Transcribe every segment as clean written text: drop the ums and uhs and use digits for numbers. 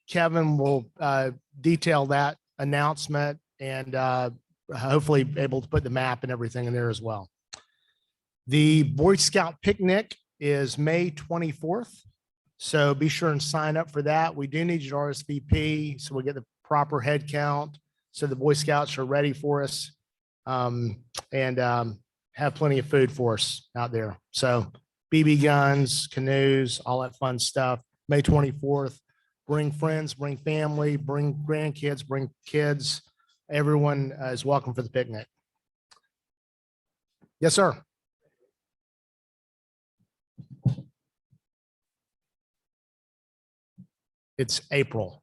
Kevin will detail that announcement and hopefully able to put the map and everything in there as well. The Boy Scout picnic is May 24th. So be sure and sign up for that. We do need your RSVP so we'll get the proper head count so the Boy Scouts are ready for us and have plenty of food for us out there. So BB guns, canoes, all that fun stuff. May 24th. Bring friends, bring family, bring grandkids, bring kids. Everyone is welcome for the picnic. Yes, sir. It's April.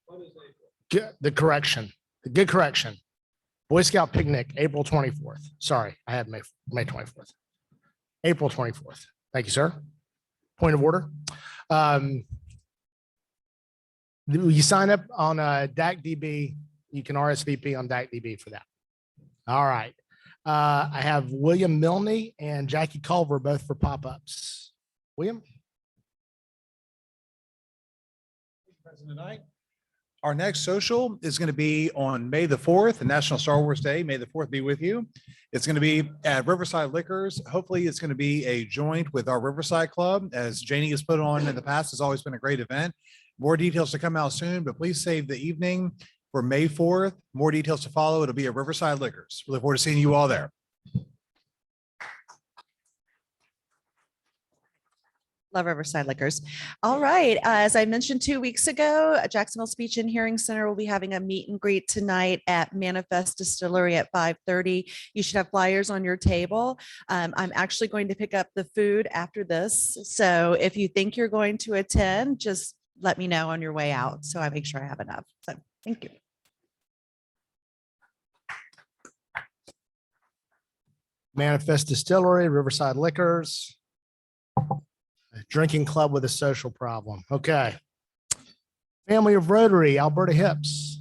What is April? The good correction. Boy Scout picnic, April 24th. Sorry, I had May 24th. April 24th. Thank you, sir. Point of order. You sign up on DACDB. You can RSVP on DACDB for that. All right. I have William Milne and Jackie Culver both for pop-ups. William? President Knight. Our next social is going to be on May the 4th, National Star Wars Day. May the 4th be with you. It's going to be at Riverside Liquors. Hopefully it's going to be a joint with our Riverside Club, as Janie has put on in the past. It's always been a great event. More details to come out soon, but please save the evening for May 4th. More details to follow. It'll be at Riverside Liquors. We look forward to seeing you all there. Love Riverside Liquors. All right. As I mentioned 2 weeks ago, Jacksonville Speech and Hearing Center will be having a meet and greet tonight at Manifest Distillery at 5:30. You should have flyers on your table. I'm actually going to pick up the food after this. So if you think you're going to attend, just let me know on your way out so I make sure I have enough. So thank you. Manifest Distillery, Riverside Liquors. A drinking club with a social problem. Okay. Family of Rotary, Alberta Hips.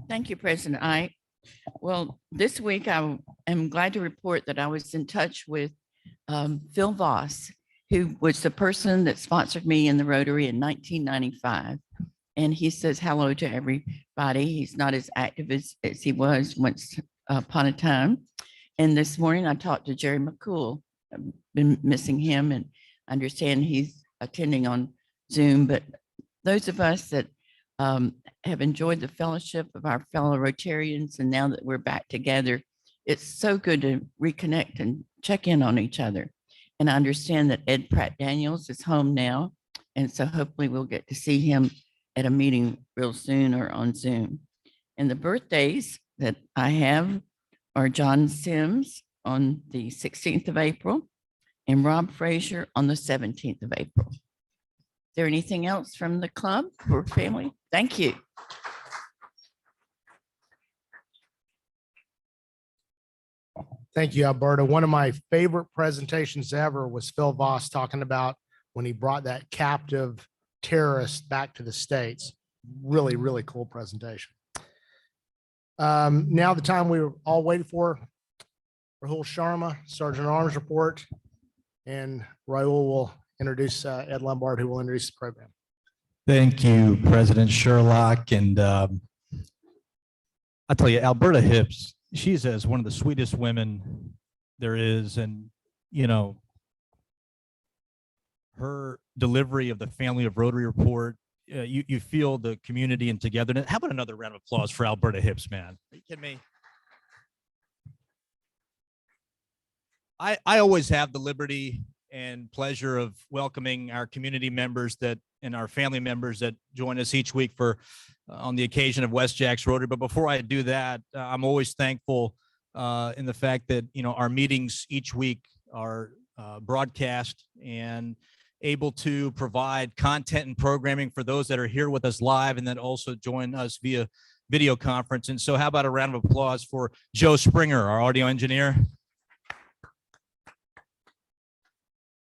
Thank you, President Ike. Well, this week I am glad to report that I was in touch with Phil Voss, who was the person that sponsored me in the Rotary in 1995. And he says hello to everybody. He's not as active as he was once upon a time. And this morning I talked to Jerry McCool. I've been missing him and I understand he's attending on Zoom. But those of us that have enjoyed the fellowship of our fellow Rotarians, and now that we're back together, it's so good to reconnect and check in on each other. And I understand that Ed Pratt Daniels is home now. And so hopefully we'll get to see him at a meeting real soon or on Zoom. And the birthdays that I have are John Sims on the 16th of April and Rob Frazier on the 17th of April. Is there anything else from the club or family? Thank you. Thank you, Alberta. One of my favorite presentations ever was Phil Voss talking about when he brought that captive terrorist back to the States. Really, really cool presentation. Now the time we were all waiting for, Rahul Sharma, Sergeant Arms Report, and Rahul will introduce Ed Lombard, who will introduce the program. Thank you, President Sherlock. And I tell you, Alberta Hips, she's as one of the sweetest women there is. And, you know, her delivery of the Family of Rotary report, you feel the community and togetherness. How about another round of applause for Alberta Hips, man? Are you kidding me? I always have the liberty and pleasure of welcoming our community members that and our family members that join us each week for on the occasion of West Jacks Rotary. But before I do that, I'm always thankful in the fact that, you know, our meetings each week are broadcast and able to provide content and programming for those that are here with us live and then also join us via video conference. And so how about a round of applause for Joe Springer, our audio engineer?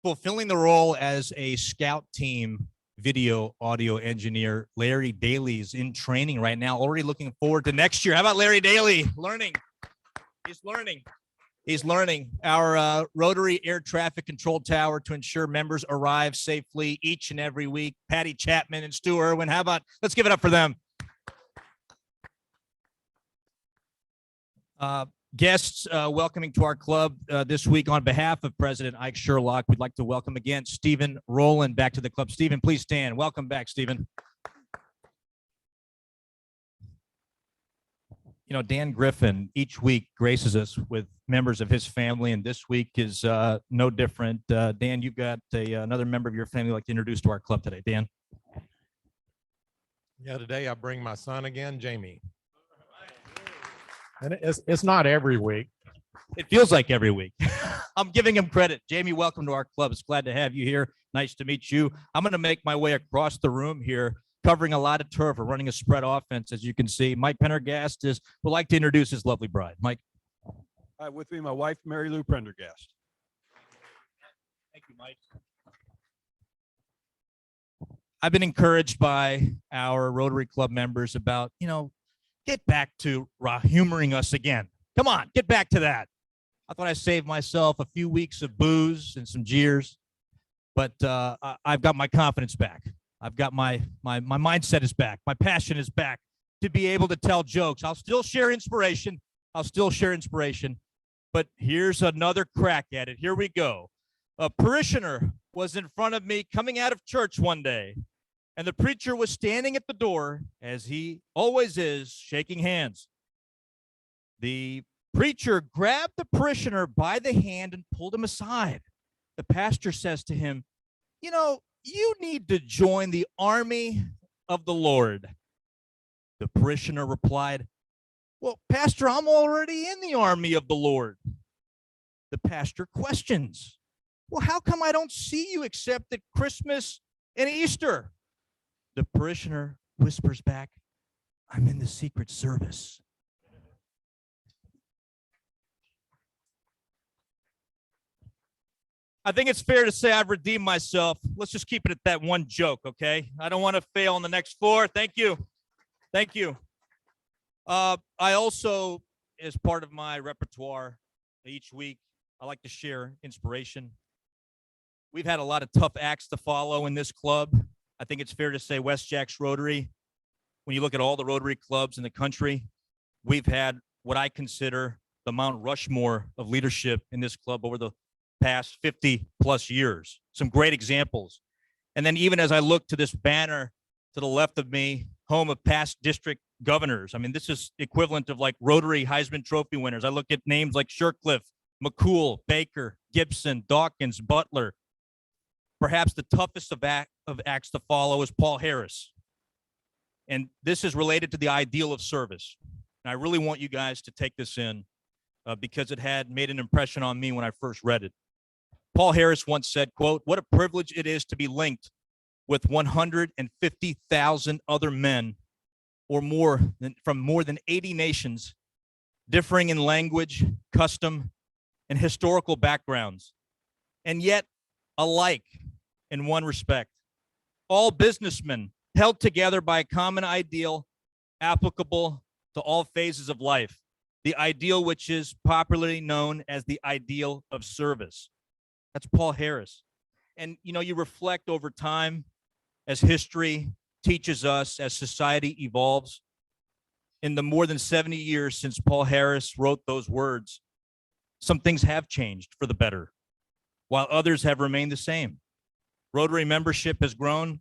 Fulfilling the role as a scout team video audio engineer. Larry Daly's in training right now, already looking forward to next year. How about Larry Daly? Learning. He's learning. He's learning. Our rotary air traffic control tower to ensure members arrive safely each and every week. Patty Chapman and Stu Irwin. How about, let's give it up for them. Guests welcoming to our club this week on behalf of President Ike Sherlock, we'd like to welcome again Stephen Rowland back to the club. Stephen, please stand. Welcome back, Stephen. You know, Dan Griffin each week graces us with members of his family, and this week is no different. Dan, you've got another member of your family you'd like to introduce to our club today. Dan. Yeah, today I bring my son again, Jamie. And it's not every week. It feels like every week. I'm giving him credit. Jamie, welcome to our club. It's glad to have you here. Nice to meet you. I'm going to make my way across the room here, covering a lot of turf. We're running a spread offense, as you can see. Mike Pendergast would like to introduce his lovely bride. Mike. Hi, with me, my wife, Mary Lou Prendergast. Thank you, Mike. I've been encouraged by our Rotary Club members about, get back to humoring us again. Come on, get back to that. I thought I saved myself a few weeks of booze and some jeers, but I've got my confidence back. I've got my mindset is back. My passion is back to be able to tell jokes. I'll still share inspiration. But here's another crack at it. Here we go. A parishioner was in front of me coming out of church one day, and the preacher was standing at the door, as he always is, shaking hands. The preacher grabbed the parishioner by the hand and pulled him aside. The pastor says to him, you need to join the army of the Lord. The parishioner replied, well, Pastor, I'm already in the army of the Lord. The pastor questions, well, how come I don't see you except at Christmas and Easter? The parishioner whispers back, I'm in the Secret Service. I think it's fair to say I've redeemed myself. Let's just keep it at that one joke, okay? I don't want to fail on the next floor. Thank you. Thank you. I also, as part of my repertoire each week, I like to share inspiration. We've had a lot of tough acts to follow in this club. I think it's fair to say WestJax Rotary, when you look at all the Rotary clubs in the country, we've had what I consider the Mount Rushmore of leadership in this club over the past 50 plus years. Some great examples. And then even as I look to this banner to the left of me, home of past district governors, I mean, this is equivalent of like Rotary Heisman Trophy winners. I look at names like Shercliffe, McCool, Baker, Gibson, Dawkins, Butler. Perhaps the toughest of acts to follow is Paul Harris. And this is related to the ideal of service. And I really want you guys to take this in because it had made an impression on me when I first read it. Paul Harris once said, quote, what a privilege it is to be linked with 150,000 other men or more from more than 80 nations, differing in language, custom, and historical backgrounds, and yet alike in one respect. All businessmen held together by a common ideal applicable to all phases of life, the ideal which is popularly known as the ideal of service. That's Paul Harris. And, you reflect over time as history teaches us, as society evolves. In the more than 70 years since Paul Harris wrote those words, some things have changed for the better, while others have remained the same. Rotary membership has grown.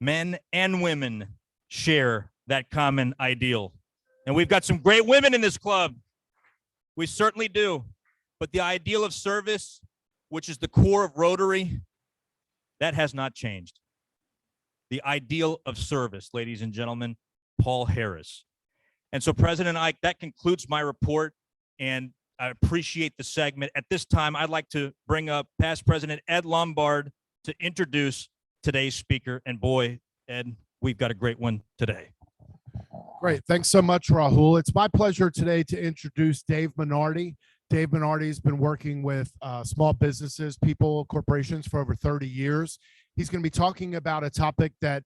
Men and women share that common ideal. And we've got some great women in this club. We certainly do. But the ideal of service, which is the core of Rotary, that has not changed. The ideal of service, ladies and gentlemen, Paul Harris. And so, President Ike, that concludes my report, and I appreciate the segment. At this time, I'd like to bring up past President Ed Lombard to introduce today's speaker. And boy, Ed, we've got a great one today. Great. Thanks so much, Rahul. It's my pleasure today to introduce Dave Minardi. Dave Minardi has been working with small businesses, people, corporations for over 30 years. He's going to be talking about a topic that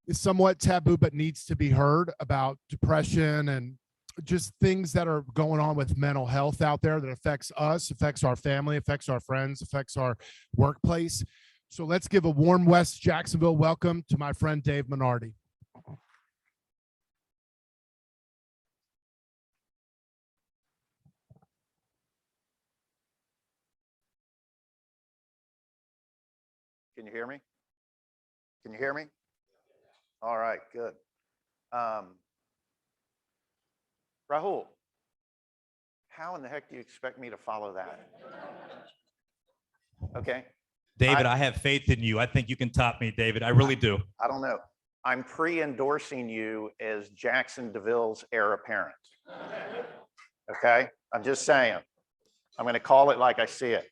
is somewhat taboo, but needs to be heard, about depression and just things that are going on with mental health out there that affects us, affects our family, affects our friends, affects our workplace. So let's give a warm West Jacksonville welcome to my friend Dave Minardi. Can you hear me? Can you hear me? All right, good. Rahul, how in the heck do you expect me to follow that? Okay. David, I have faith in you. I think you can top me, David. I really do. I don't know. I'm pre-endorsing you as Jackson DeVille's heir apparent. Okay, I'm just saying. I'm going to call it like I see it.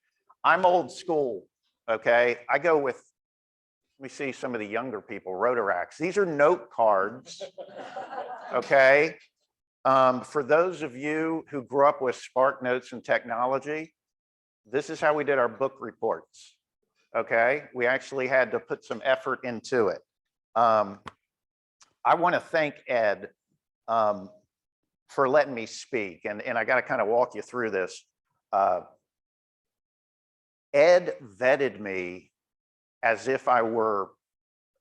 I'm old school. Okay, I go with, let me see some of the younger people, Rotaracks. These are note cards. Okay. For those of you who grew up with Spark Notes and technology, this is how we did our book reports. Okay, we actually had to put some effort into it. I want to thank Ed for letting me speak, and I got to kind of walk you through this. Ed vetted me as if I were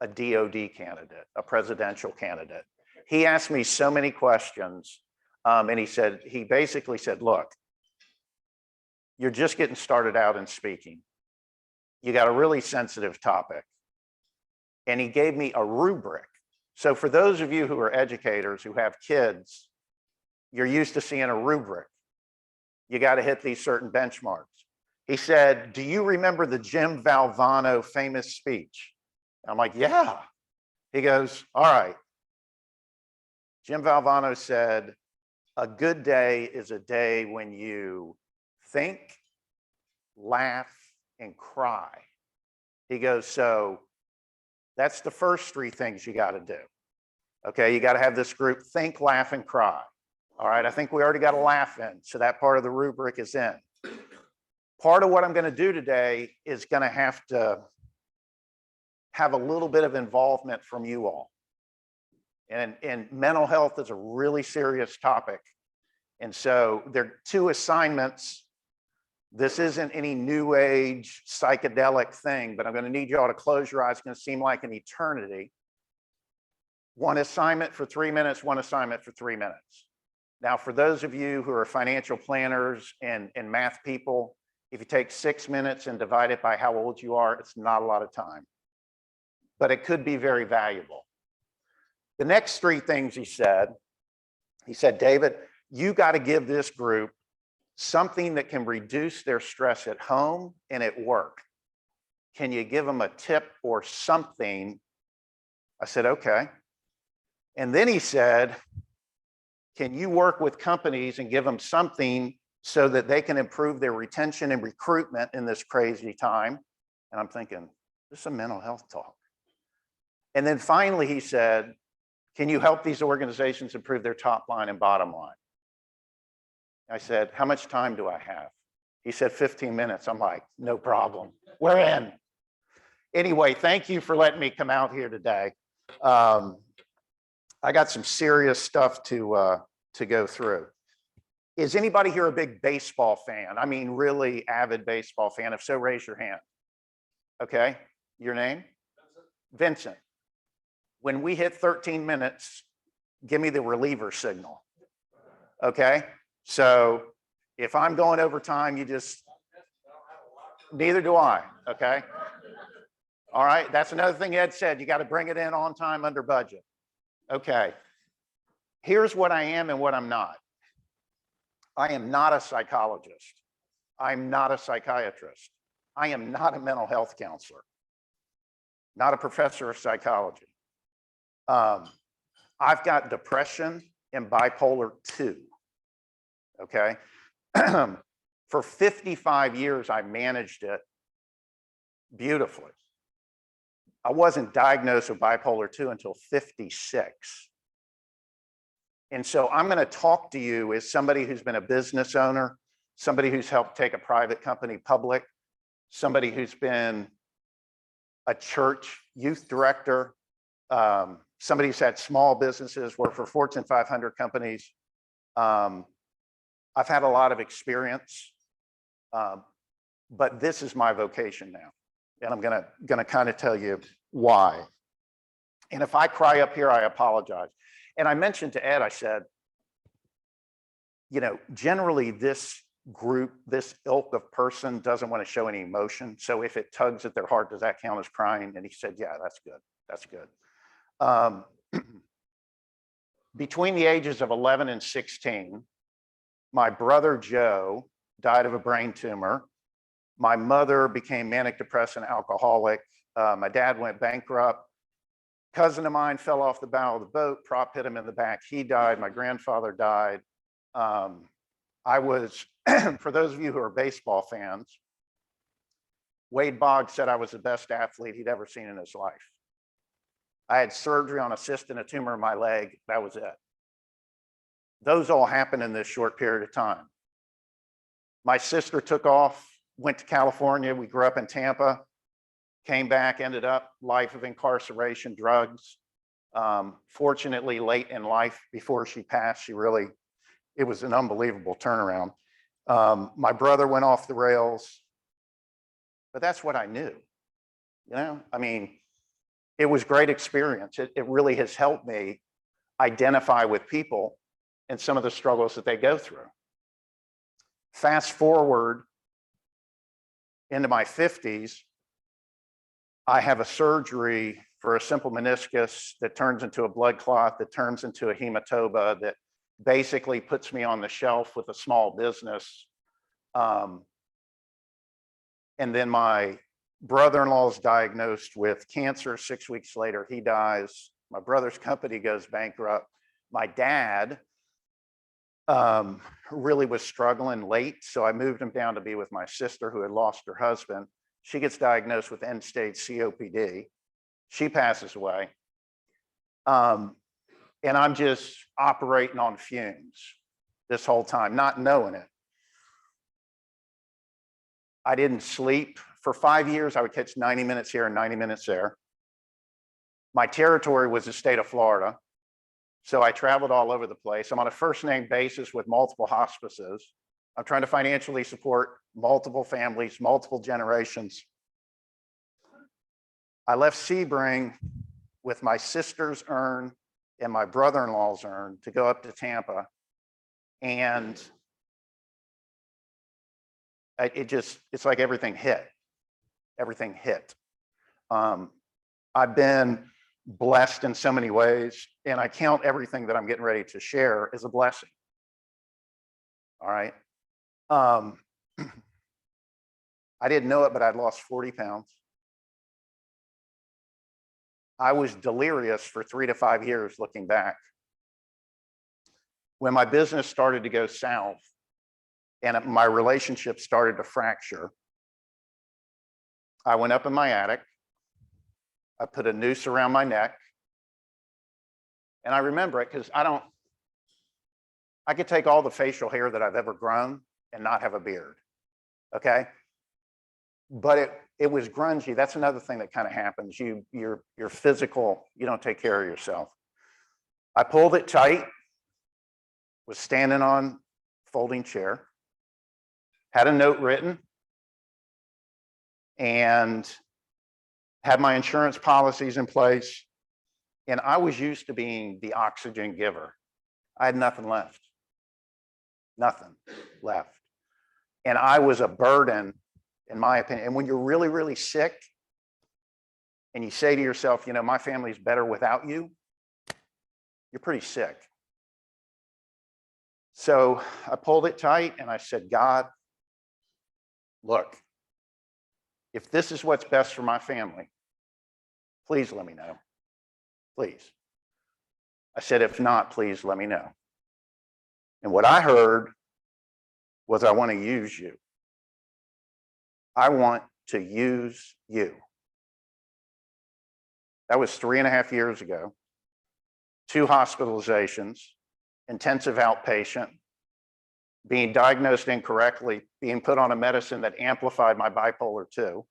a DOD candidate, a presidential candidate. He asked me so many questions, and he basically said, look, you're just getting started out in speaking. You got a really sensitive topic. And he gave me a rubric. So for those of you who are educators who have kids, you're used to seeing a rubric. You got to hit these certain benchmarks. He said, do you remember the Jim Valvano famous speech? I'm like, yeah. He goes, all right. Jim Valvano said, a good day is a day when you think, laugh, and cry. He goes, so that's the first three things you got to do. Okay, you got to have this group think, laugh, and cry. All right, I think we already got a laugh in, so that part of the rubric is in. Part of what I'm going to do today is going to have a little bit of involvement from you all. And mental health is a really serious topic. And so there are two assignments. This isn't any new age psychedelic thing, but I'm going to need you all to close your eyes. It's going to seem like an eternity. One assignment for 3 minutes, one assignment for 3 minutes. Now, for those of you who are financial planners and math people, if you take 6 minutes and divide it by how old you are, it's not a lot of time, but it could be very valuable. The next three things he said, David, you got to give this group something that can reduce their stress at home and at work. Can you give them a tip or something? I said, okay. And then he said, can you work with companies and give them something so that they can improve their retention and recruitment in this crazy time? And I'm thinking, this is a mental health talk. And then finally, he said, can you help these organizations improve their top line and bottom line? I said, how much time do I have? He said, 15 minutes. I'm like, no problem. We're in. Anyway, thank you for letting me come out here today. I got some serious stuff to go through. Is anybody here a big baseball fan? I mean, really avid baseball fan? If so, raise your hand. Okay, your name? Vincent. When we hit 13 minutes, give me the reliever signal. Okay, so if I'm going over time, you just, neither do I, okay? All right, that's another thing Ed said, you got to bring it in on time under budget. Okay, here's what I am and what I'm not. I am not a psychologist. I'm not a psychiatrist. I am not a mental health counselor, not a professor of psychology. I've got depression and bipolar 2, okay? For 55 years, I managed it beautifully. I wasn't diagnosed with bipolar 2 until 56. And so I'm going to talk to you as somebody who's been a business owner, somebody who's helped take a private company public, somebody who's been a church youth director, somebody who's had small businesses, worked for Fortune 500 companies. I've had a lot of experience, but this is my vocation now. And I'm gonna kind of tell you why. And if I cry up here, I apologize. And I mentioned to Ed, I said, you know, generally this group, this ilk of person doesn't want to show any emotion. So if it tugs at their heart, does that count as crying? And he said, yeah, that's good. That's good. Between the ages of 11 and 16, my brother Joe died of a brain tumor. My mother became manic depressive alcoholic. My dad went bankrupt. Cousin of mine fell off the bow of the boat, prop hit him in the back. He died. My grandfather died. I was, for those of you who are baseball fans, Wade Boggs said I was the best athlete he'd ever seen in his life. I had surgery on a cyst and a tumor in my leg. That was it. Those all happened in this short period of time. My sister took off, went to California. We grew up in Tampa, came back, ended up life of incarceration, drugs. Fortunately, late in life, before she passed, it was an unbelievable turnaround. My brother went off the rails, but that's what I knew. You know, I mean, it was great experience. It really has helped me identify with people and some of the struggles that they go through. Fast forward into my 50s, I have a surgery for a simple meniscus that turns into a blood clot, that turns into a hematoma, that basically puts me on the shelf with a small business. And then my brother-in-law is diagnosed with cancer. 6 weeks later, he dies. My brother's company goes bankrupt. My dad really was struggling late, so I moved him down to be with my sister who had lost her husband. She gets diagnosed with end-stage COPD. She passes away. And I'm just operating on fumes this whole time, not knowing it. I didn't sleep. For 5 years, I would catch 90 minutes here and 90 minutes there. My territory was the state of Florida. So I traveled all over the place. I'm on a first name basis with multiple hospices. I'm trying to financially support multiple families, multiple generations. I left Sebring with my sister's urn and my brother-in-law's urn to go up to Tampa. And it's like everything hit. Everything hit. I've been blessed in so many ways, and I count everything that I'm getting ready to share as a blessing. All right. I didn't know it, but I'd lost 40 pounds. I was delirious for 3 to 5 years looking back. When my business started to go south and my relationship started to fracture, I went up in my attic. I put a noose around my neck. And I remember it because I could take all the facial hair that I've ever grown and not have a beard. Okay. But it was grungy. That's another thing that kind of happens. You're physical, you don't take care of yourself. I pulled it tight, was standing on folding chair, had a note written, and had my insurance policies in place. And I was used to being the oxygen giver. I had nothing left. Nothing left. And I was a burden, in my opinion. And when you're really, really sick and you say to yourself, you know, my family's better without you, you're pretty sick. So I pulled it tight and I said, God, look, if this is what's best for my family, please let me know. Please. I said, if not, please let me know. And what I heard was, I want to use you. I want to use you. That was 3.5 years ago. 2 hospitalizations, intensive outpatient, being diagnosed incorrectly, being put on a medicine that amplified my bipolar 2.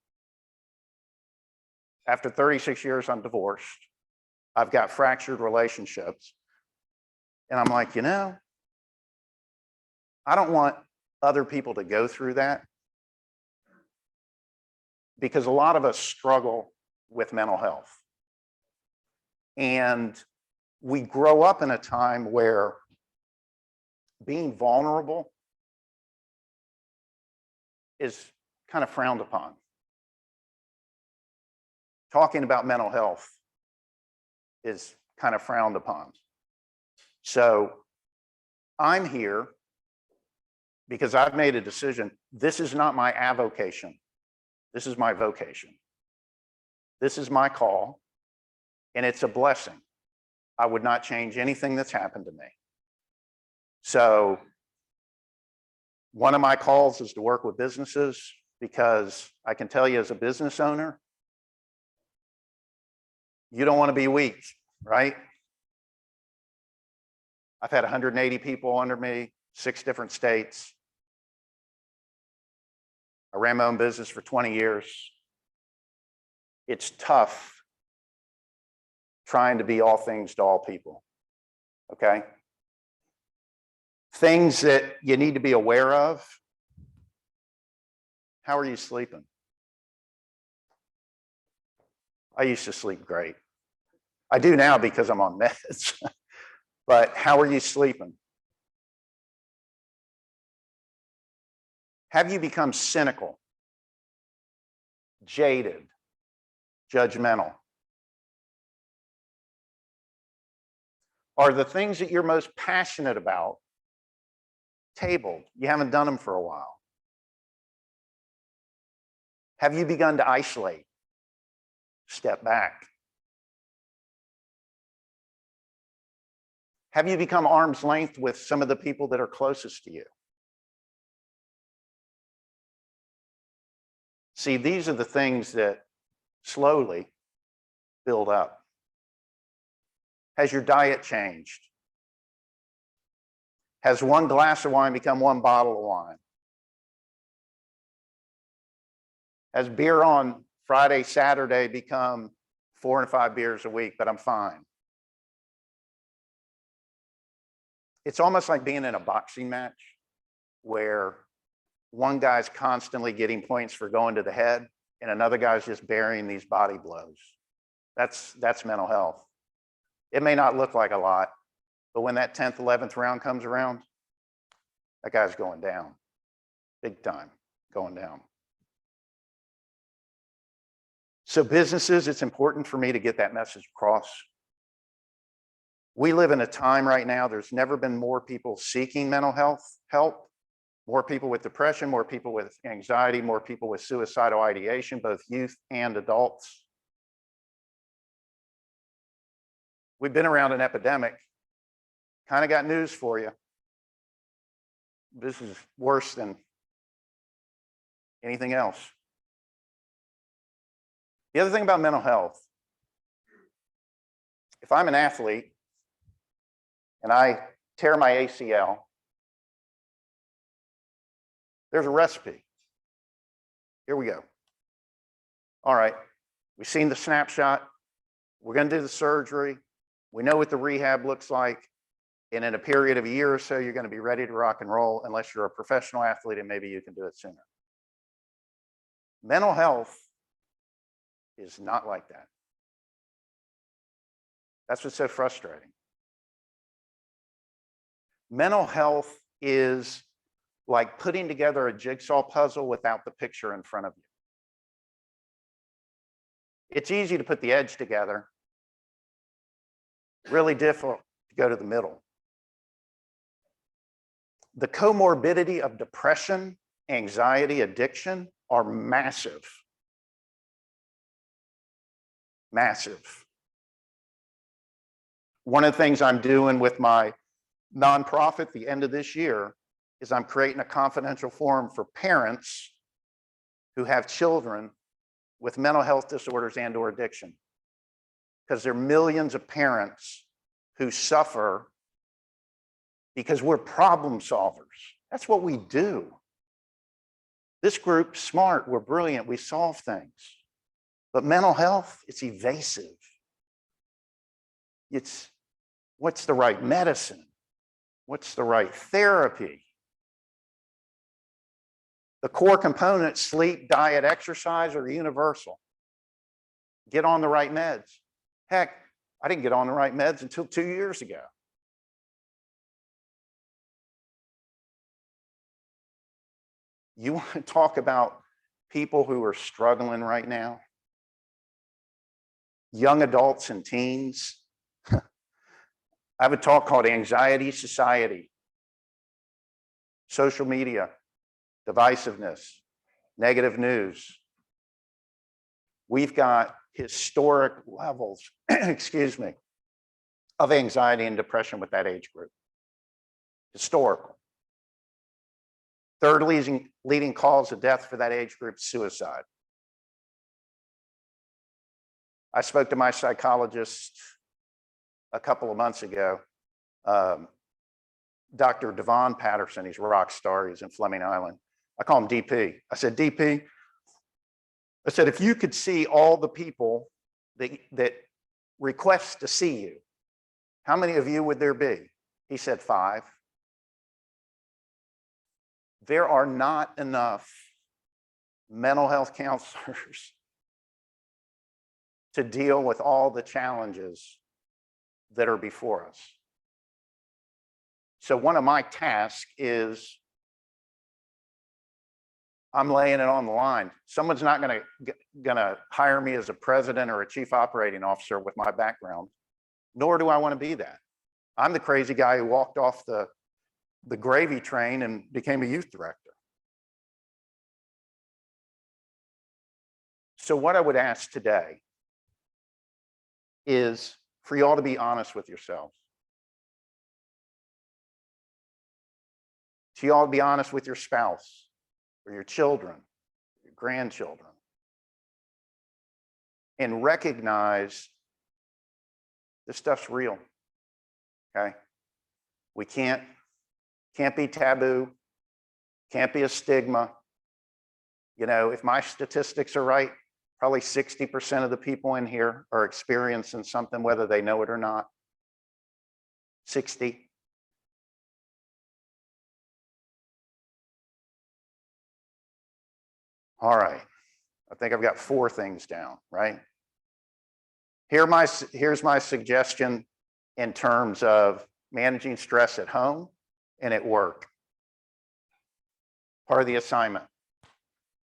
After 36 years, I'm divorced. I've got fractured relationships. And I'm like, I don't want other people to go through that, because a lot of us struggle with mental health. And we grow up in a time where being vulnerable is kind of frowned upon. Talking about mental health is kind of frowned upon. So I'm here because I've made a decision. This is not my avocation. This is my vocation. This is my call, and it's a blessing. I would not change anything that's happened to me. So one of my calls is to work with businesses, because I can tell you, as a business owner, you don't want to be weak, right? I've had 180 people under me, 6 different states. I ran my own business for 20 years. It's tough trying to be all things to all people, okay? Things that you need to be aware of. How are you sleeping? I used to sleep great. I do now because I'm on meds. But how are you sleeping? Have you become cynical, jaded, judgmental? Are the things that you're most passionate about tabled? You haven't done them for a while. Have you begun to isolate? Step back. Have you become arm's length with some of the people that are closest to you? See, these are the things that slowly build up. Has your diet changed? Has one glass of wine become one bottle of wine? Has beer on Friday, Saturday become 4 and 5 beers a week, but I'm fine? It's almost like being in a boxing match where one guy's constantly getting points for going to the head and another guy's just burying these body blows. That's mental health. It may not look like a lot, but when that 10th, 11th round comes around, that guy's going down, big time, going down. So businesses, it's important for me to get that message across. We live in a time right now, there's never been more people seeking mental health help, more people with depression, more people with anxiety, more people with suicidal ideation, both youth and adults. We've been around an epidemic. Kind of got news for you. This is worse than anything else. The other thing about mental health, if I'm an athlete and I tear my ACL, there's a recipe. Here we go. All right, we've seen the snapshot. We're going to do the surgery. We know what the rehab looks like. And in a period of a year or so, you're going to be ready to rock and roll, unless you're a professional athlete and maybe you can do it sooner. Mental health is not like that. That's what's so frustrating. Mental health is like putting together a jigsaw puzzle without the picture in front of you. It's easy to put the edge together, really difficult to go to the middle. The comorbidity of depression, anxiety, addiction are massive. Massive. One of the things I'm doing with my nonprofit the end of this year is I'm creating a confidential forum for parents who have children with mental health disorders and/or addiction. Because there are millions of parents who suffer because we're problem solvers. That's what we do. This group's smart, we're brilliant, we solve things. But mental health, it's evasive. It's what's the right medicine? What's the right therapy? The core components, sleep, diet, exercise, are universal. Get on the right meds. Heck, I didn't get on the right meds until 2 years ago. You want to talk about people who are struggling right now? Young adults and teens. I have a talk called Anxiety Society. Social media, divisiveness, negative news. We've got historic levels, excuse me, of anxiety and depression with that age group. Historical. Third leading cause of death for that age group, suicide. I spoke to my psychologist a couple of months ago, Dr. Devon Patterson. He's a rock star. He's in Fleming Island. I call him DP. I said, DP, I said, if you could see all the people that request to see you, how many of you would there be? He said 5. There are not enough mental health counselors to deal with all the challenges that are before us. So one of my tasks is I'm laying it on the line. Someone's not gonna hire me as a president or a chief operating officer with my background, nor do I want to be that. I'm the crazy guy who walked off the gravy train and became a youth director. So what I would ask today is for you all to be honest with yourselves. To you all be honest with your spouse or your children, your grandchildren, and recognize this stuff's real, okay? We can't be taboo, can't be a stigma. You know, if my statistics are right, probably 60% of the people in here are experiencing something, whether they know it or not. 60. All right, I think I've got 4 things down, right? Here's my suggestion in terms of managing stress at home and at work. Part of the assignment.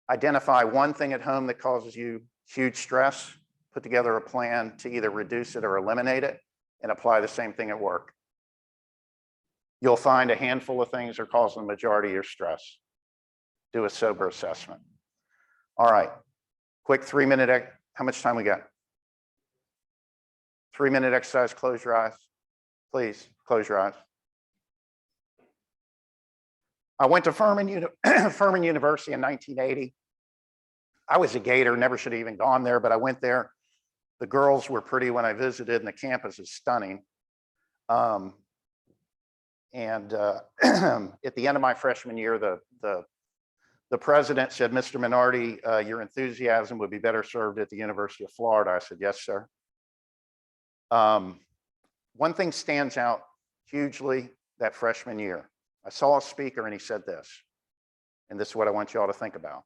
Identify one thing at home that causes you huge stress, put together a plan to either reduce it or eliminate it, and apply the same thing at work. You'll find a handful of things are causing the majority of your stress. Do a sober assessment. All right, quick 3-minute, how much time we got? 3-minute exercise, close your eyes. Please, close your eyes. I went to Furman University in 1980. I was a Gator, never should have even gone there, but I went there. The girls were pretty when I visited, and the campus is stunning. At the end of my freshman year, the president said, Mr. Minardi, your enthusiasm would be better served at the University of Florida. I said, yes, sir. One thing stands out hugely that freshman year. I saw a speaker and he said this, and this is what I want you all to think about.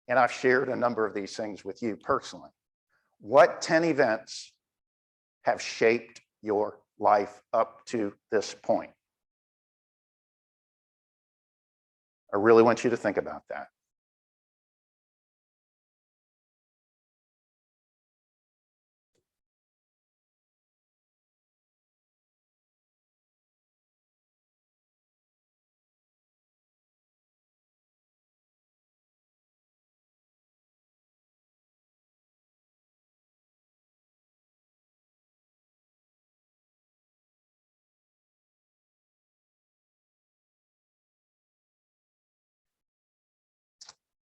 And I've shared a number of these things with you personally. What 10 events have shaped your life up to this point? I really want you to think about that.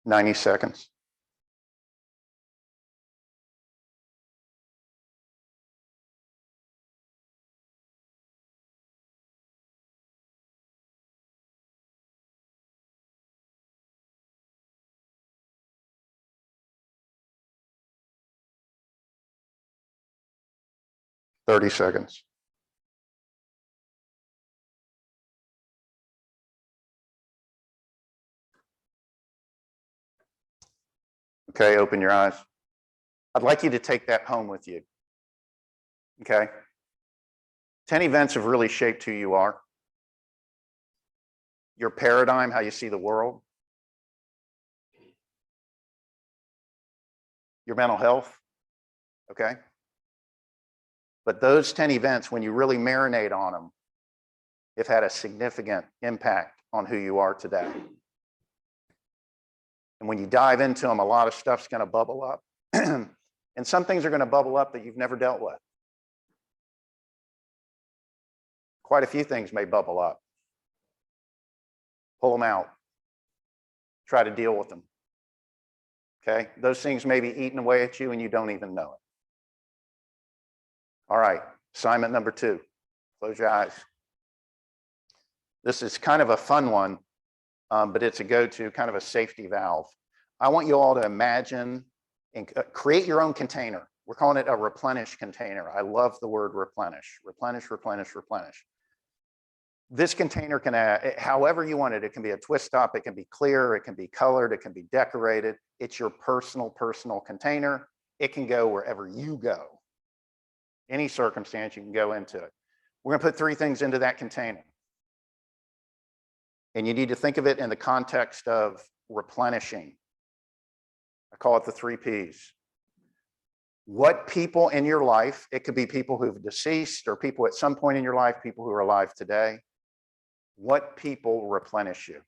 Ninety seconds. 30 seconds. Okay, open your eyes. I'd like you to take that home with you. Okay? 10 events have really shaped who you are. Your paradigm, how you see the world. Your mental health. Okay? But those 10 events, when you really marinate on them, have had a significant impact on who you are today. And when you dive into them, a lot of stuff's going to bubble up. And some things are going to bubble up that you've never dealt with. Quite a few things may bubble up. Pull them out. Try to deal with them. Okay? Those things may be eating away at you and you don't even know it. All right, assignment number 2. Close your eyes. This is kind of a fun one, but it's a go-to, kind of a safety valve. I want you all to imagine and create your own container. We're calling it a replenish container. I love the word replenish. Replenish, replenish, replenish. This container can, however you want it, it can be a twist top, it can be clear, it can be colored, it can be decorated. It's your personal container. It can go wherever you go. Any circumstance, you can go into it. We're going to put 3 things into that container. And you need to think of it in the context of replenishing. I call it the 3 Ps. What people in your life, it could be people who've deceased or people at some point in your life, people who are alive today. What people replenish you?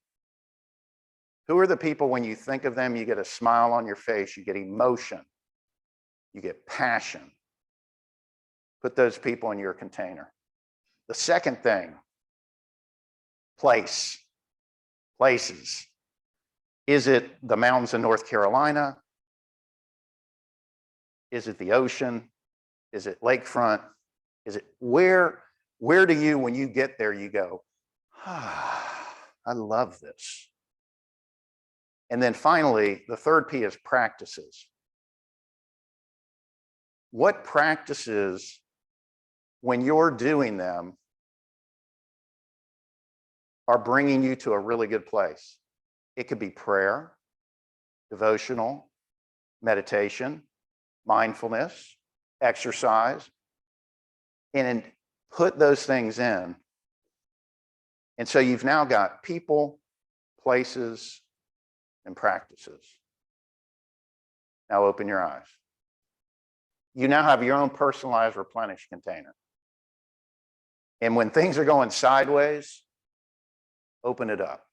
Who are the people when you think of them, you get a smile on your face, you get emotion, you get passion. Put those people in your container. The second thing, places. Is it the mountains in North Carolina? Is it the ocean? Is it lakefront? Is it where do you, when you get there, you go, ah, I love this. And then finally, the third P is practices. What practices, when you're doing them, are bringing you to a really good place? It could be prayer, devotional, meditation, mindfulness, exercise, and put those things in. And so you've now got people, places, and practices. Now open your eyes. You now have your own personalized replenish container. And when things are going sideways, open it up.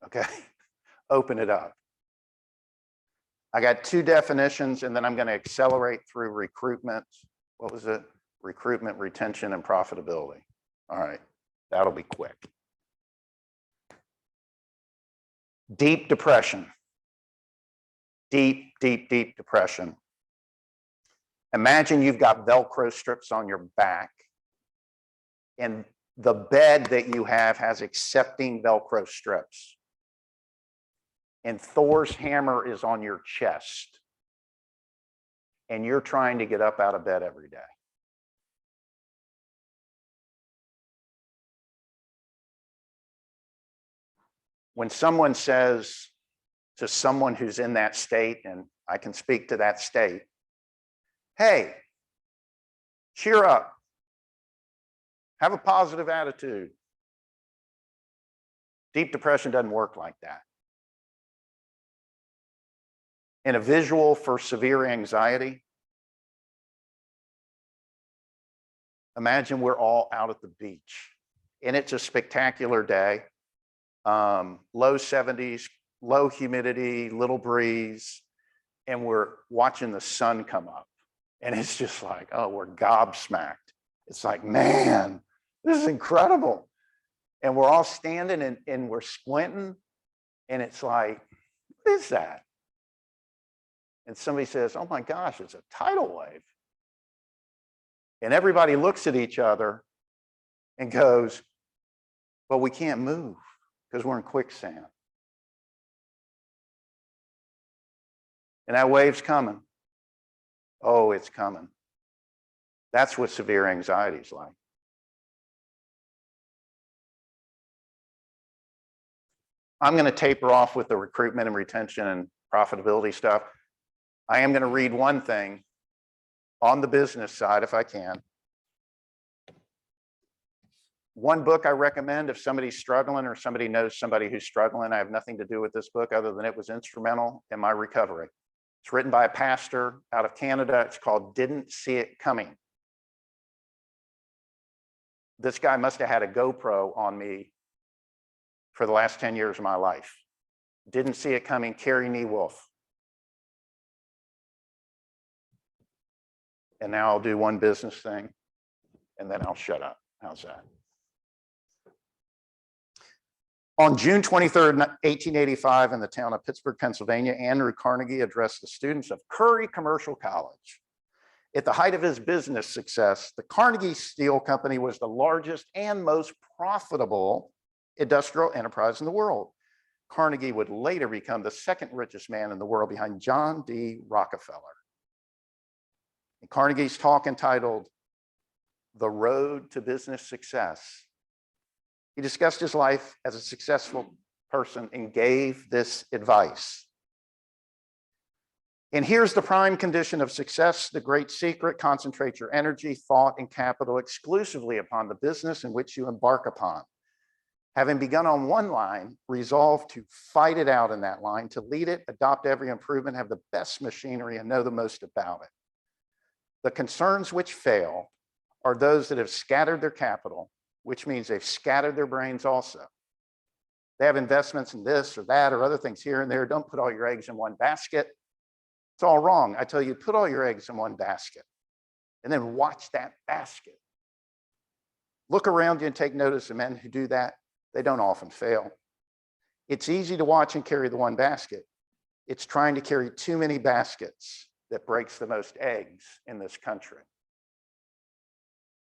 Okay? Open it up. I got 2 definitions, and then I'm going to accelerate through recruitment. What was it? Recruitment, retention, and profitability. All right. That'll be quick. Deep depression. Deep depression. Imagine you've got Velcro strips on your back, and the bed that you have has accepting Velcro strips. And Thor's hammer is on your chest. And you're trying to get up out of bed every day. When someone says to someone who's in that state, and I can speak to that state, hey, cheer up. Have a positive attitude. Deep depression doesn't work like that. And a visual for severe anxiety. Imagine we're all out at the beach and it's a spectacular day. Low 70s, low humidity, little breeze, and we're watching the sun come up. And it's just like, oh, we're gobsmacked. It's like, man, this is incredible. And we're all standing and we're squinting. And it's like, what is that? And somebody says, oh my gosh, it's a tidal wave. And everybody looks at each other and goes, well, we can't move because we're in quicksand. And that wave's coming. Oh, it's coming. That's what severe anxiety is like. I'm going to taper off with the recruitment and retention and profitability stuff. I am going to read one thing on the business side if I can. One book I recommend if somebody's struggling or somebody knows somebody who's struggling. I have nothing to do with this book other than it was instrumental in my recovery. It's written by a pastor out of Canada. It's called Didn't See It Coming. This guy must have had a GoPro on me for the last 10 years of my life. Didn't See It Coming, Carrie Nee Wolf. And now I'll do one business thing and then I'll shut up. How's that? On June 23rd, 1885, in the town of Pittsburgh, Pennsylvania, Andrew Carnegie addressed the students of Curry Commercial College. At the height of his business success, the Carnegie Steel Company was the largest and most profitable industrial enterprise in the world. Carnegie would later become the second richest man in the world behind John D. Rockefeller. In Carnegie's talk entitled, The Road to Business Success, he discussed his life as a successful person and gave this advice. And here's the prime condition of success, the great secret: concentrate your energy, thought, and capital exclusively upon the business in which you embark upon. Having begun on one line, resolve to fight it out in that line, to lead it, adopt every improvement, have the best machinery, and know the most about it. The concerns which fail are those that have scattered their capital, which means they've scattered their brains also. They have investments in this or that or other things here and there. Don't put all your eggs in one basket. It's all wrong. I tell you, put all your eggs in one basket and then watch that basket. Look around you and take notice of men who do that. They don't often fail. It's easy to watch and carry the one basket. It's trying to carry too many baskets that breaks the most eggs in this country.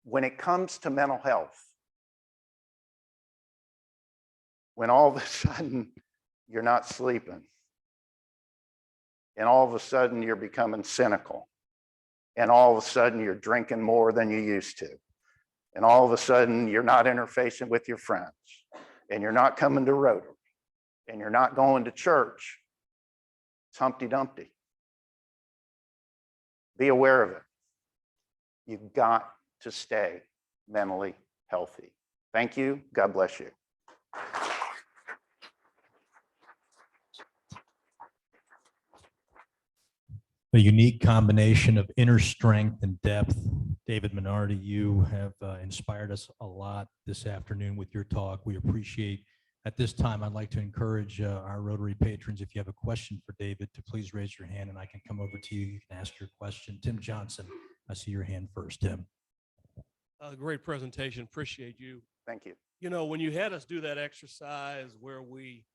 When it comes to mental health, when all of a sudden you're not sleeping, and all of a sudden you're becoming cynical, and all of a sudden you're drinking more than you used to, and all of a sudden you're not interfacing with your friends, and you're not coming to Rotary, and you're not going to church, it's Humpty Dumpty. Be aware of it. You've got to stay mentally healthy. Thank you. God bless you. A unique combination of inner strength and depth. David Minardi, you have inspired us a lot this afternoon with your talk. We appreciate. At this time, I'd like to encourage our Rotary patrons, if you have a question for David, to please raise your hand and I can come over to you. You can ask your question. Tim Johnson, I see your hand first, Tim. Great presentation. Appreciate you. Thank you. You know, when you had us do that exercise where we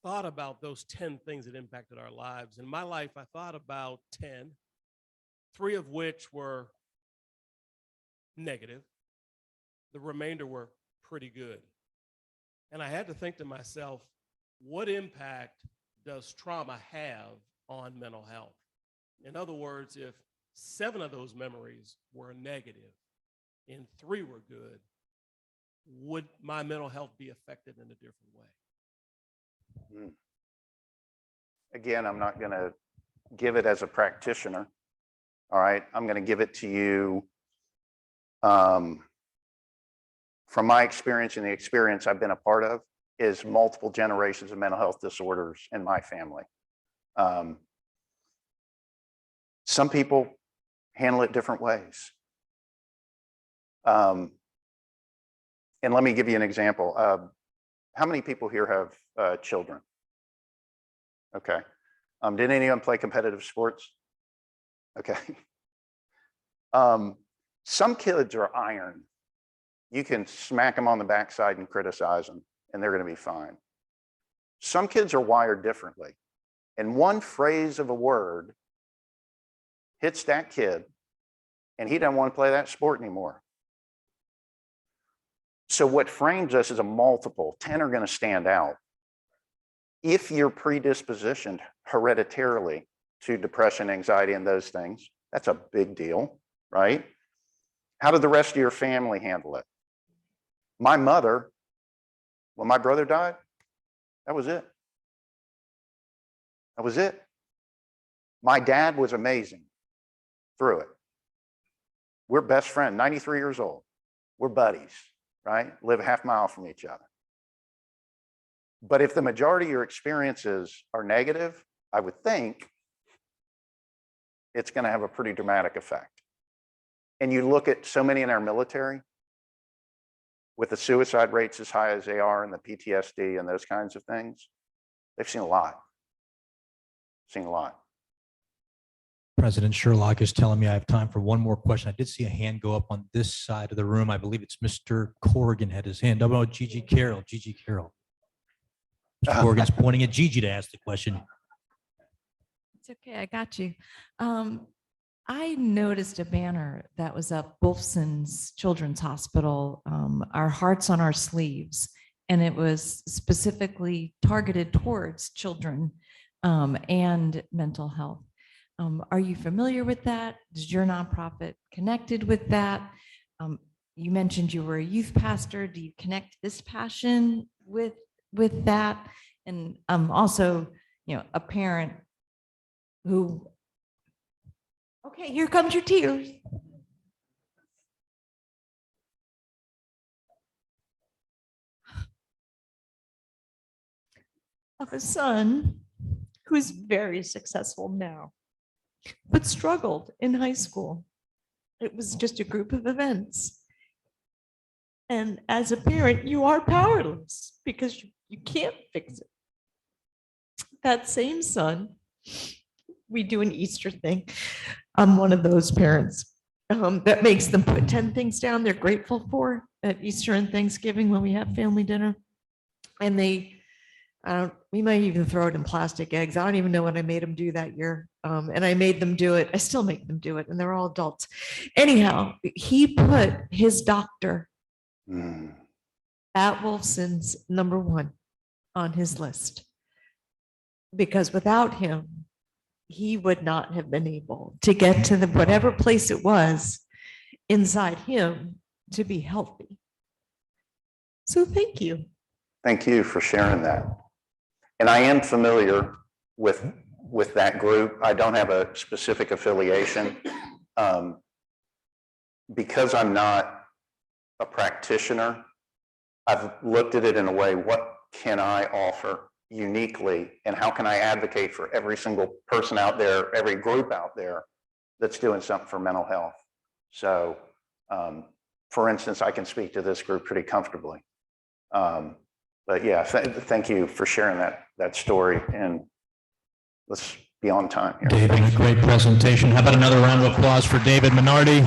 thought about those 10 things that impacted our lives, in my life, I thought about 10, 3 of which were negative. The remainder were pretty good. And I had to think to myself, what impact does trauma have on mental health? In other words, if 7 of those memories were negative and 3 were good, would my mental health be affected in a different way? Again, I'm not going to give it as a practitioner. All right. I'm going to give it to you from my experience, and the experience I've been a part of is multiple generations of mental health disorders in my family. Some people handle it different ways. And let me give you an example. How many people here have children? Okay. Did anyone play competitive sports? Okay. Some kids are iron. You can smack them on the backside and criticize them, and they're going to be fine. Some kids are wired differently. And one phrase of a word hits that kid, and he doesn't want to play that sport anymore. So what frames us is a multiple. 10 are going to stand out. If you're predispositioned hereditarily to depression, anxiety, and those things, that's a big deal, right? How did the rest of your family handle it? My mother, when my brother died, that was it. That was it. My dad was amazing through it. We're best friends, 93 years old. We're buddies, right? Live a half mile from each other. But if the majority of your experiences are negative, I would think it's going to have a pretty dramatic effect. And you look at so many in our military with the suicide rates as high as they are and the PTSD and those kinds of things, they've seen a lot. Seen a lot. President Sherlock is telling me I have time for one more question. I did see a hand go up on this side of the room. I believe it's Mr. Corrigan had his hand. Oh, Gigi Carroll. Gigi Carroll. Mr. Corrigan's pointing at Gigi to ask the question. It's okay, I got you. I noticed a banner that was up Wolfson's Children's Hospital, Our Hearts on Our Sleeves, and it was specifically targeted towards children and mental health. Are you familiar with that? Is your nonprofit connected with that? You mentioned you were a youth pastor. Do you connect this passion with that? And also, you know, a parent who, okay, here comes your tears. Of a son who's very successful now, but struggled in high school. It was just a group of events. And as a parent, you are powerless because you can't fix it. That same son, we do an Easter thing. I'm one of those parents that makes them put 10 things down they're grateful for at Easter and Thanksgiving when we have family dinner. And we might even throw it in plastic eggs. I don't even know what I made them do that year. And I made them do it. I still make them do it, and they're all adults. Anyhow, he put his doctor at Wolfson's #1 on his list, because without him, he would not have been able to get to whatever place it was inside him to be healthy. So thank you. Thank you for sharing that. And I am familiar with that group. I don't have a specific affiliation. Because I'm not a practitioner, I've looked at it in a way, what can I offer uniquely, and how can I advocate for every single person out there, every group out there that's doing something for mental health? So, for instance, I can speak to this group pretty comfortably. But yeah, thank you for sharing that story, and let's be on time here. David, a great presentation. How about another round of applause for David Minardi?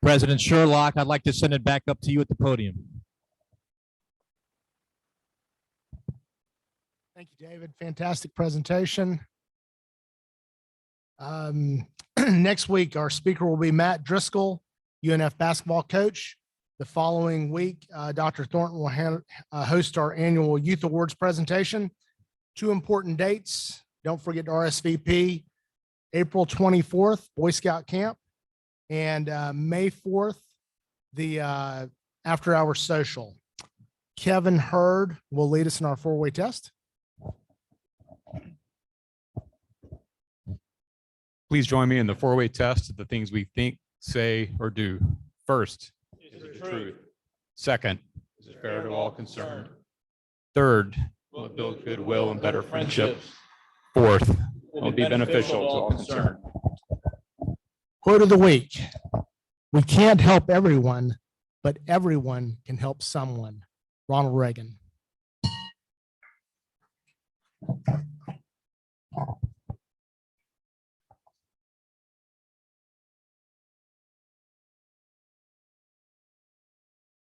President Sherlock, I'd like to send it back up to you at the podium. Thank you, David. Fantastic presentation. Next week, our speaker will be Matt Driscoll, UNF basketball coach. The following week, Dr. Thornton will host our annual Youth Awards presentation. 2 important dates. Don't forget to RSVP. April 24th, Boy Scout Camp, and May 4th, the after hours social. Kevin Hurd will lead us in our 4-way test. Please join me in the 4-way test of the things we think, say, or do. First, is it truth? Second, is it fair to all concerned? Third, will it build goodwill and better friendships? Fourth, will it be beneficial to all concerned? Quote of the week: we can't help everyone, but everyone can help someone. Ronald Reagan.